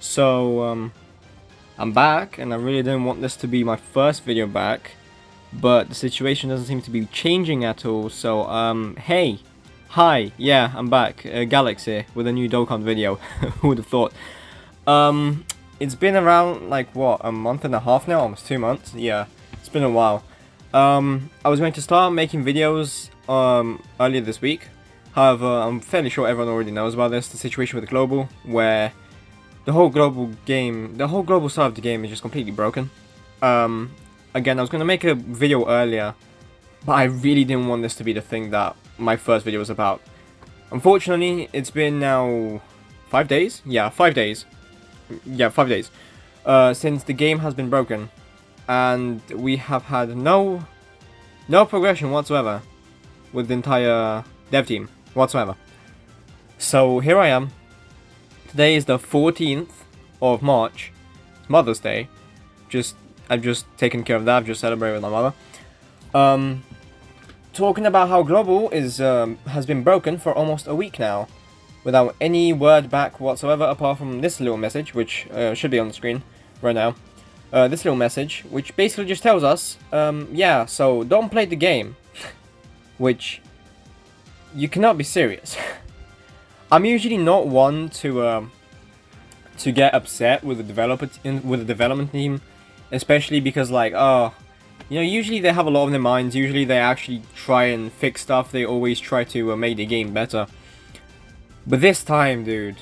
I'm back, and I really didn't want this to be my first video back, but the situation doesn't seem to be changing at all, so, hey! Hi, yeah, I'm back, Galax here, with a new Dokkan video. Who would have thought? It's been around, like, what, a month and a half now? Almost 2 months? Yeah, it's been a while. I was going to start making videos, earlier this week. However, I'm fairly sure everyone already knows about this, the situation with Global, where the whole global side of the game is just completely broken. Again, I was going to make a video earlier, but I really didn't want this to be the thing that my first video was about. Unfortunately, it's been now 5 days? Yeah, 5 days. Yeah, 5 days. Since the game has been broken. And we have had no progression whatsoever with the entire dev team whatsoever. So here I am. Today is the 14th of March, Mother's Day. I've just taken care of that. I've just celebrated with my mother. Talking about how Global has been broken for almost a week now, without any word back whatsoever, apart from this little message, which should be on the screen right now. This little message, which basically just tells us, yeah, so don't play the game, which you cannot be serious. I'm usually not one to get upset with the development team, especially because, like, you know, usually they have a lot on their minds. Usually they actually try and fix stuff. They always try to make the game better. But this time, dude,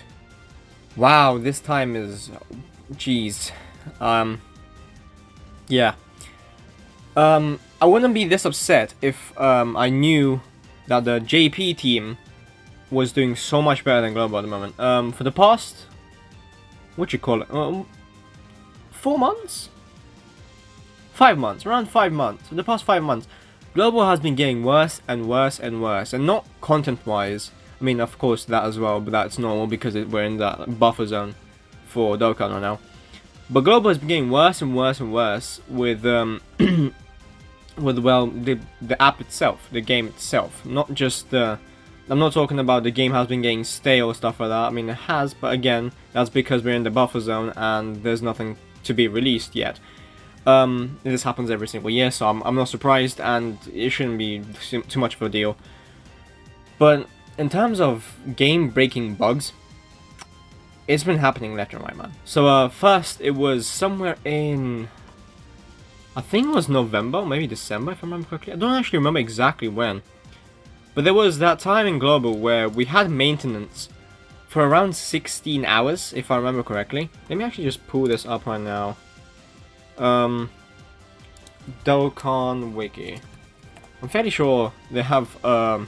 wow, this time is, jeez, yeah. I wouldn't be this upset if I knew that the JP team was doing so much better than Global at the moment. For the past, what you call it, 4 months? 5 months, around 5 months. For the past 5 months, Global has been getting worse and worse and worse, and not content-wise. I mean, of course, that as well, but that's normal because we're in that buffer zone for Dokkan right now. But Global has been getting worse and worse and worse with well, the app itself, the game itself, not just the. I'm not talking about the game has been getting stale or stuff like that. I mean, it has, but again, that's because we're in the buffer zone and there's nothing to be released yet. This happens every single year, so I'm not surprised, and it shouldn't be too much of a deal. But in terms of game-breaking bugs, it's been happening left and right, man. So first, it was somewhere in, I think it was November, maybe December, if I remember correctly. I don't actually remember exactly when. But there was that time in Global where we had maintenance for around 16 hours, if I remember correctly. Let me actually just pull this up right now. Dokkan Wiki. I'm fairly sure they have a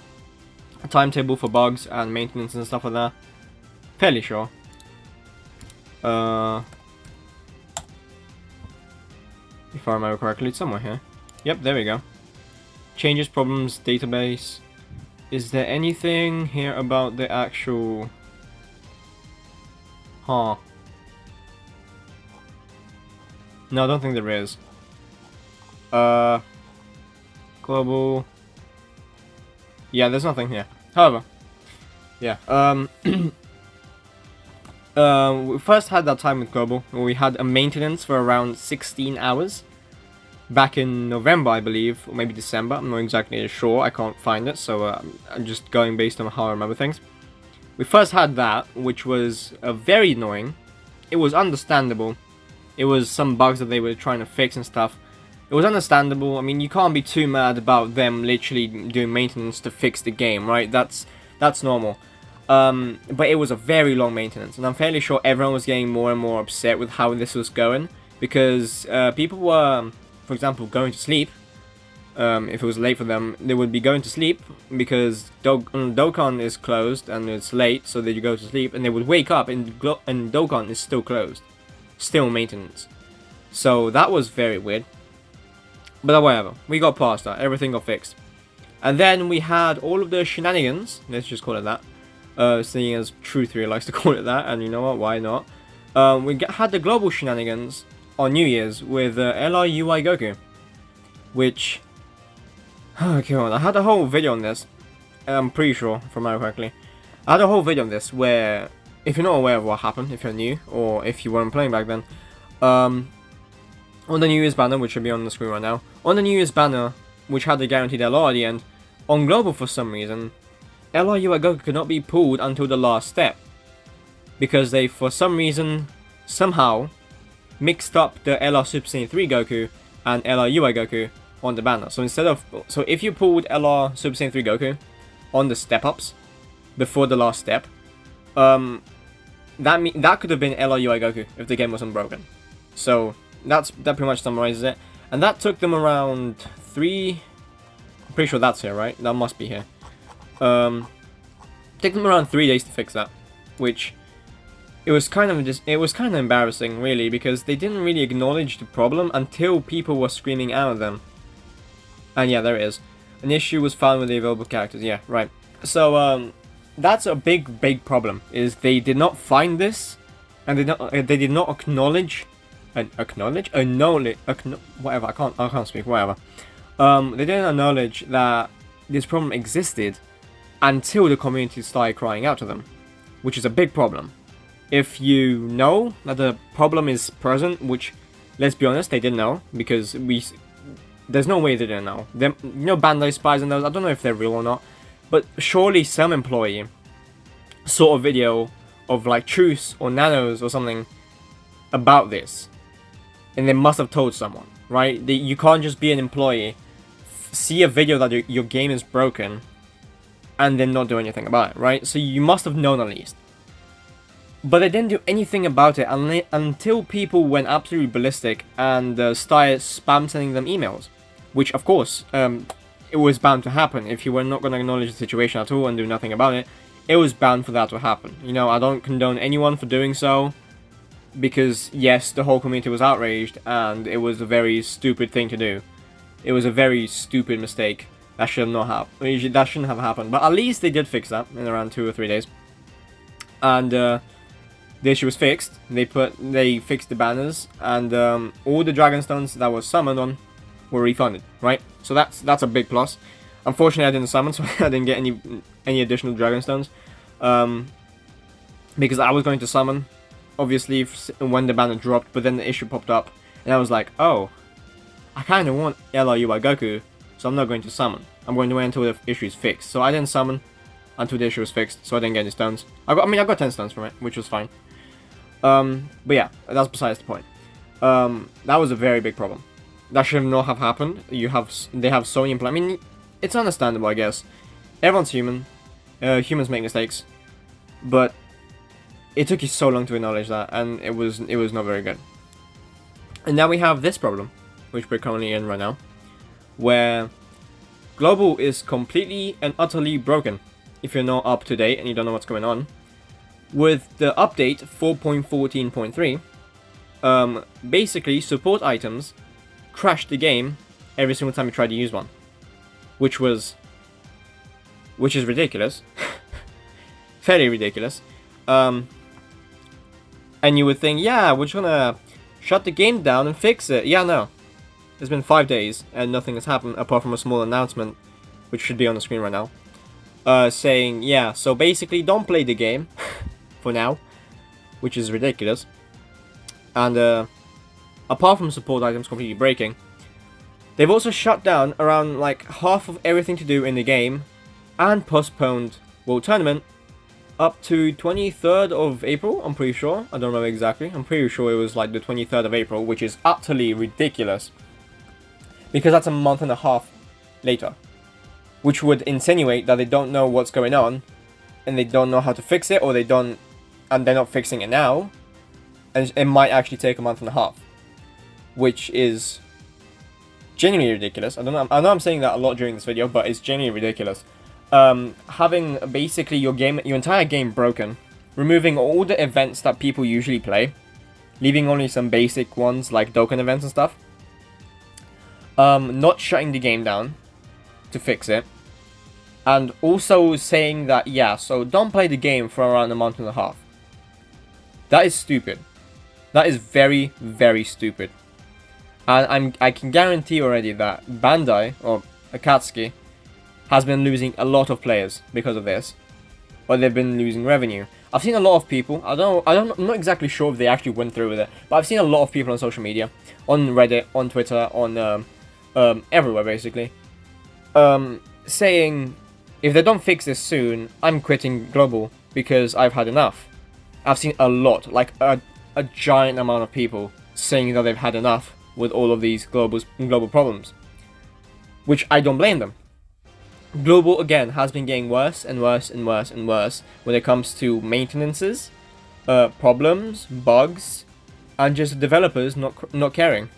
timetable for bugs and maintenance and stuff like that. Fairly sure. If I remember correctly, it's somewhere here. Yep, there we go. Changes, problems, database. Is there anything here about the actual... Huh. No, I don't think there is. Global... Yeah, there's nothing here. However, yeah, we first had that time with Global, where we had a maintenance for around 16 hours. Back in November, I believe, or maybe December, I'm not exactly sure, I can't find it, so I'm just going based on how I remember things. We first had that, which was very annoying. It was understandable. It was some bugs that they were trying to fix and stuff. It was understandable. I mean, you can't be too mad about them literally doing maintenance to fix the game, right? That's normal. But it was a very long maintenance, and I'm fairly sure everyone was getting more and more upset with how this was going, because people were, for example, going to sleep. If it was late for them, they would be going to sleep because Dokkan is closed and it's late, so that you go to sleep, and they would wake up and Dokkan is still closed, still maintenance. So that was very weird. But whatever, we got past that, everything got fixed. And then we had all of the shenanigans, let's just call it that, seeing as True3 likes to call it that, and you know what, why not? We had the global shenanigans on New Year's with LRUI Goku, which, okay, I had a whole video on this, I'm pretty sure, if I remember correctly. I had a whole video on this where if you're not aware of what happened, if you're new, or if you weren't playing back then, on the New Year's banner, which should be on the screen right now, on the New Year's banner, which had the guaranteed LR at the end, on Global for some reason, LR UI Goku could not be pulled until the last step. Because they, for some reason, somehow, mixed up the LR Super Saiyan 3 Goku and LR UI Goku on the banner. So instead of, so if you pulled LR Super Saiyan 3 Goku on the step-ups before the last step, that could have been LR UI Goku if the game wasn't broken. So that pretty much summarizes it. And that took them around 3... I'm pretty sure that's here, right? That must be here. Took them around 3 days to fix that, which it was kind of embarrassing, really, because they didn't really acknowledge the problem until people were screaming out at them. And yeah, there it is. An issue was found with the available characters. Yeah, right. So that's a big problem. Is they did not find this, and they did not acknowledge, whatever. I can't speak. Whatever. They didn't acknowledge that this problem existed until the community started crying out to them, which is a big problem. If you know that the problem is present, which, let's be honest, they didn't know, because there's no way they didn't know. You know, Bandai spies and those, I don't know if they're real or not, but surely some employee saw a video of like Truce or Nanos or something about this, and they must have told someone, right? You can't just be an employee, see a video that your game is broken, and then not do anything about it, right? So you must have known at least. But they didn't do anything about it until people went absolutely ballistic and started spam sending them emails. Which, of course, it was bound to happen. If you were not going to acknowledge the situation at all and do nothing about it, it was bound for that to happen. You know, I don't condone anyone for doing so, because, yes, the whole community was outraged, and it was a very stupid thing to do. It was a very stupid mistake. That should not have. That shouldn't have happened. But at least they did fix that in around 2 or 3 days. And, the issue was fixed. They fixed the banners, and all the Dragon Stones that was summoned on were refunded, right? So that's a big plus. Unfortunately, I didn't summon, so I didn't get any additional Dragon Stones, because I was going to summon, obviously, when the banner dropped, but then the issue popped up, and I was like, oh, I kind of want LR UI Goku, so I'm not going to summon. I'm going to wait until the issue is fixed. So I didn't summon until the issue was fixed, so I didn't get any stones. I got 10 stones from it, which was fine. But yeah, that's besides the point. That was a very big problem. That should not have happened. They have so many. I mean, it's understandable, I guess. Everyone's human. Humans make mistakes, but it took you so long to acknowledge that, and it was not very good. And now we have this problem, which we're currently in right now, where Global is completely and utterly broken. If you're not up to date and you don't know what's going on. With the update 4.14.3, basically support items crashed the game every single time you tried to use one, which is ridiculous, fairly ridiculous. And you would think, yeah, we're just gonna shut the game down and fix it. Yeah, no, it's been 5 days and nothing has happened apart from a small announcement, which should be on the screen right now, saying, yeah, so basically don't play the game. For now, which is ridiculous. And apart from support items completely breaking, they've also shut down around like half of everything to do in the game, and postponed World Tournament up to 23rd of April, I'm pretty sure. I don't know exactly. I'm pretty sure it was like the 23rd of April, which is utterly ridiculous, because that's a month and a half later, which would insinuate that they don't know what's going on, and they don't know how to fix it, or and they're not fixing it now, and it might actually take a month and a half, which is genuinely ridiculous. I know I'm saying that a lot during this video, but it's genuinely ridiculous. Having basically your entire game broken, removing all the events that people usually play, leaving only some basic ones like Dokkan events and stuff, not shutting the game down to fix it, and also saying that, yeah, so don't play the game for around a month and a half. That is stupid. That is very, very stupid. And I can guarantee already that Bandai, or Akatsuki, has been losing a lot of players because of this. Or they've been losing revenue. I've seen a lot of people, I'm not exactly sure if they actually went through with it, but I've seen a lot of people on social media, on Reddit, on Twitter, on everywhere basically, saying, if they don't fix this soon, I'm quitting global because I've had enough. I've seen a lot, like a giant amount of people saying that they've had enough with all of these global problems, which I don't blame them. Global, again, has been getting worse and worse and worse and worse when it comes to maintenances, problems, bugs, and just developers not caring.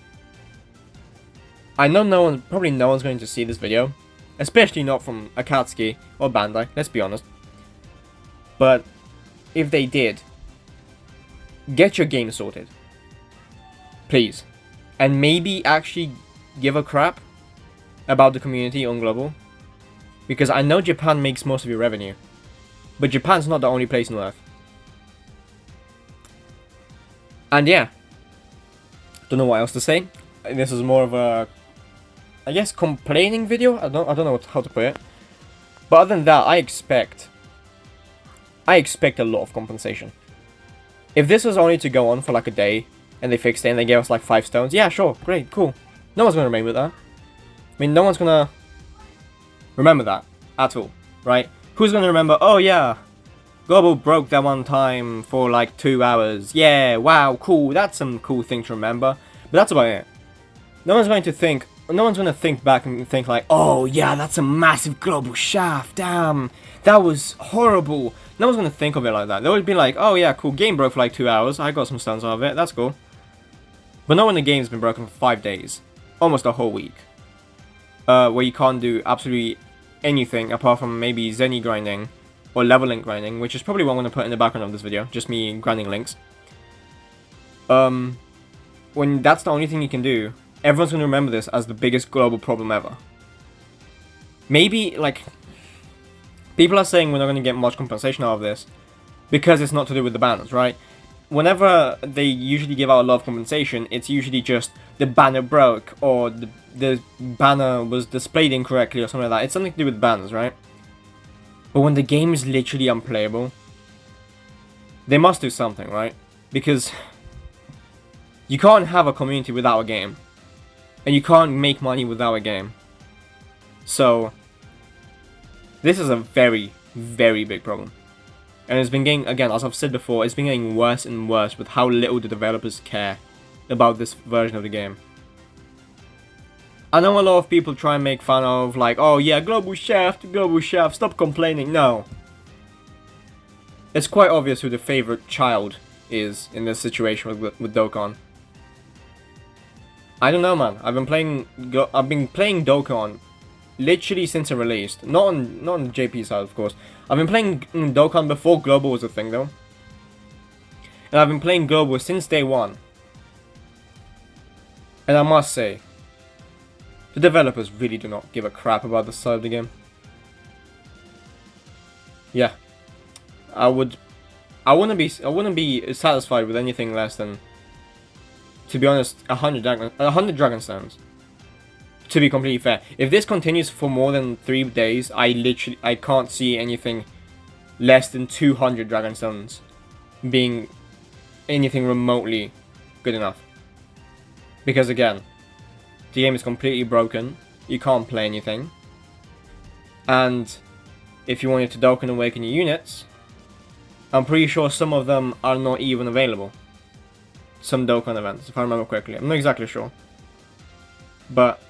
I know probably no one's going to see this video, especially not from Akatsuki or Bandai, let's be honest. But if they did, get your game sorted, please, and maybe actually give a crap about the community on global. Because I know Japan makes most of your revenue, but Japan's not the only place on Earth. And yeah, don't know what else to say. This is more of a, I guess, complaining video. I don't know how to put it. But other than that, I expect a lot of compensation. If this was only to go on for like a day and they fixed it and they gave us like 5 stones, yeah, sure, great, cool. No one's gonna remain with that. I mean, no one's gonna remember that at all, right? Who's gonna remember, oh yeah, Global broke that one time for like 2 hours. Yeah, wow, cool, that's some cool thing to remember. But that's about it. No one's gonna think back and think like, oh yeah, that's a massive global shaft, damn, that was horrible. No one's gonna think of it like that. They'll be like, oh yeah, cool, game broke for like 2 hours, I got some stones out of it, that's cool. But not when the game's been broken for 5 days, almost a whole week. Where you can't do absolutely anything apart from maybe Zenny grinding or level link grinding, which is probably what I'm going to put in the background of this video, just me grinding links. When that's the only thing you can do, everyone's going to remember this as the biggest global problem ever. Maybe, like, people are saying we're not going to get much compensation out of this because it's not to do with the banners, right? Whenever they usually give out a lot of compensation, it's usually just the banner broke or the banner was displayed incorrectly or something like that. It's something to do with banners, right? But when the game is literally unplayable, they must do something, right? Because you can't have a community without a game. And you can't make money without a game. So, this is a very, very big problem. And it's been getting, again, as I've said before, it's been getting worse and worse with how little the developers care about this version of the game. I know a lot of people try and make fun of, like, oh yeah, global shaft, stop complaining. No. It's quite obvious who the favorite child is in this situation with Dokkan. I don't know, man. I've been playing Dokkan literally since it released. Not on JP side, of course. I've been playing Dokkan before Global was a thing, though. And I've been playing Global since day one. And I must say, the developers really do not give a crap about the side of the game. Yeah. I wouldn't be satisfied with anything less than, to be honest, 100 Dragon Stones. To be completely fair, if this continues for more than 3 days, I can't see anything less than 200 Dragon Stones being anything remotely good enough. Because again, the game is completely broken, you can't play anything, and if you wanted to Dokkan Awaken your units, I'm pretty sure some of them are not even available. Some Dokkan events, if I remember correctly. I'm not exactly sure. But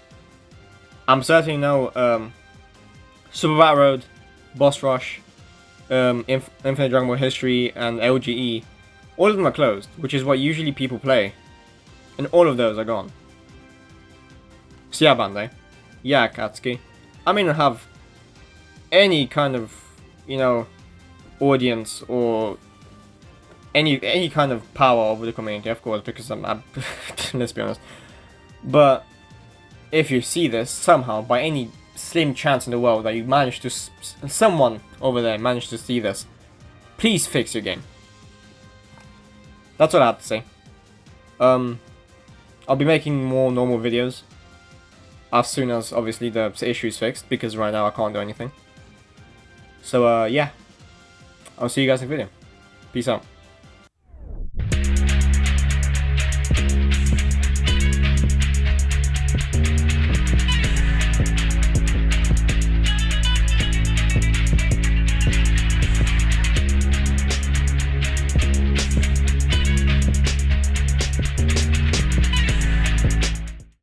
I'm certain know Super Battle Road, Boss Rush, Infinite Dragon Ball History, and LGE, all of them are closed, which is what usually people play. And all of those are gone. So yeah, Bandai. Yeah, Akatsuki. I may not have any kind of, you know, audience or any kind of power over the community, of course, because I'm let's be honest. But if you see this somehow, by any slim chance in the world that you managed to, someone over there managed to see this, please fix your game. That's what I have to say. I'll be making more normal videos as soon as, obviously, the issue is fixed, because right now I can't do anything. So, yeah. I'll see you guys in the video. Peace out.